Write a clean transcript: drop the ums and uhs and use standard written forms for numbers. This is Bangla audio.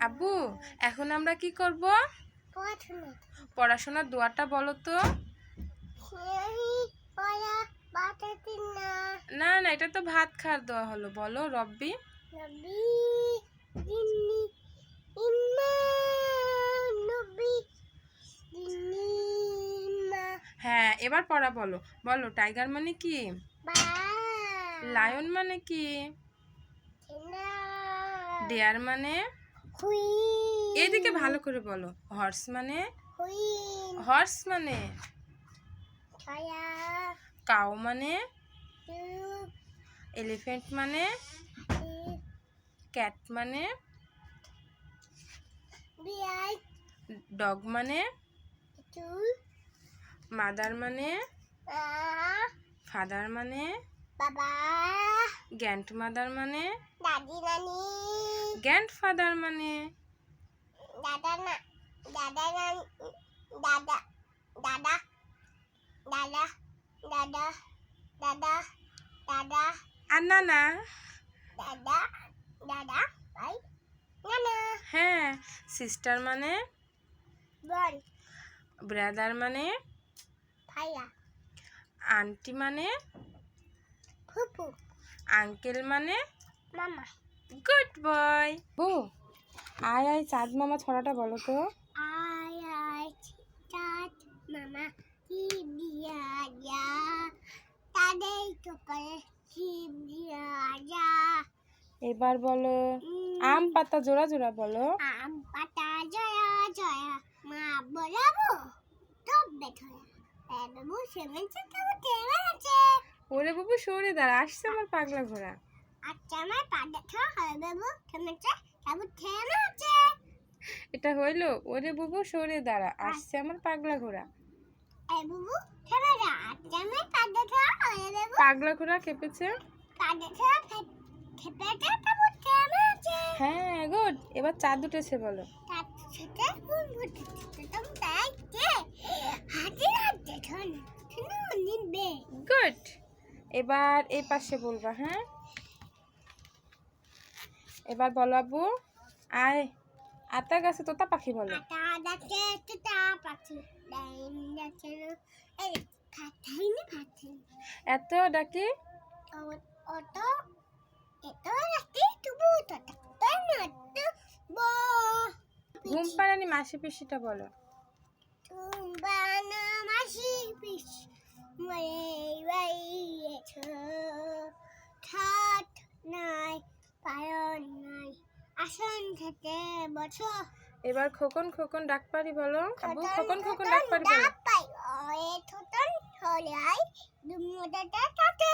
আব্বু এখন আমরা কি করব? পড়াশোনার দোয়াটা বলো তো। না না, এটা তো ভাত খাওয়ার দোয়া হলো। বলো রব্বি। হ্যাঁ, এবার পড়া বলো। বলো টাইগার মানে কি? লায়ন মানে কি? ডিয়ার মানে? এদিকে ভালো করে বলো। হর্স মানে? হর্স মানে? কাউ মানে? এলিফ্যান্ট মানে? ক্যাট মানে? ডগ মানে? মাদার মানে? ফাদার মানে? গ্র্যান্ড মাদার মানে? গ্র্যান্ড ফাদার মানে? আর নানা? হ্যাঁ। সিস্টার মানে? ব্রাদার মানে? আন্টি মানে? আঙ্কেল মানে? Good boy. ও আয় আয় চাঁদ মামা ছড়াটা বলো তো। চাঁদ মামা কি দিয়া যা তাদের কপালে শিব দিয়া যা। এবার বলো আম পাতা জোড়া জোড়া বলো। আম পাতা জয়া জয়া মা বলাবো তবে ধরা বাবু সেমেন্সে কেমন টেরা আছে। ওরে বাবু সরে দাঁড়া, আসছে আমার পাগলা ঘোড়া। আচ্ছা আমার পা দেখা হয় বাবু সেমেন্সে কেমন টেরা আছে। এটা হইলো ওরে বাবু সরে দাঁড়া, আসছে আমার পাগলা ঘোড়া। বাবু থেমে যা। আচ্ছা আমার পা দেখা হয় বাবু পাগলা ঘোড়া খেপেছে। পা দেখা খেপেছে কেমন টেরা আছে। হ্যাঁ গুড। এবার চাঁদ উঠেছে বলো। তার সাথে কোন বুঝতে তো তাইতে হাতে হাতে ধন শুনো নিবে। গুড। এবার এই পাশে বলবা। হ্যাঁ এবার বলো আব্বু আয় আতা গাছে তোতা পাখি বলো। আটা ডাকে তোতা পাখি ডাইন ডাকে এই খাতাই না খাতাই এত ডাকি অত এত রাতে তুবু তোতা তাই না তো বো ঘুম পাড়ানি মাসি পিসিটা বলো। তুম্বানা মাসি পিস মরে বাইয়েছো ঠাট নাই পায়ন নাই আসন থেকে বছো। এবার খোকন খোকন ডাক পারি বলো। আব্বু খোকন খোকন ডাক পারি বলো। পাই ওয়ে ঠোঁটন হলাই দুমুদাটা কাটে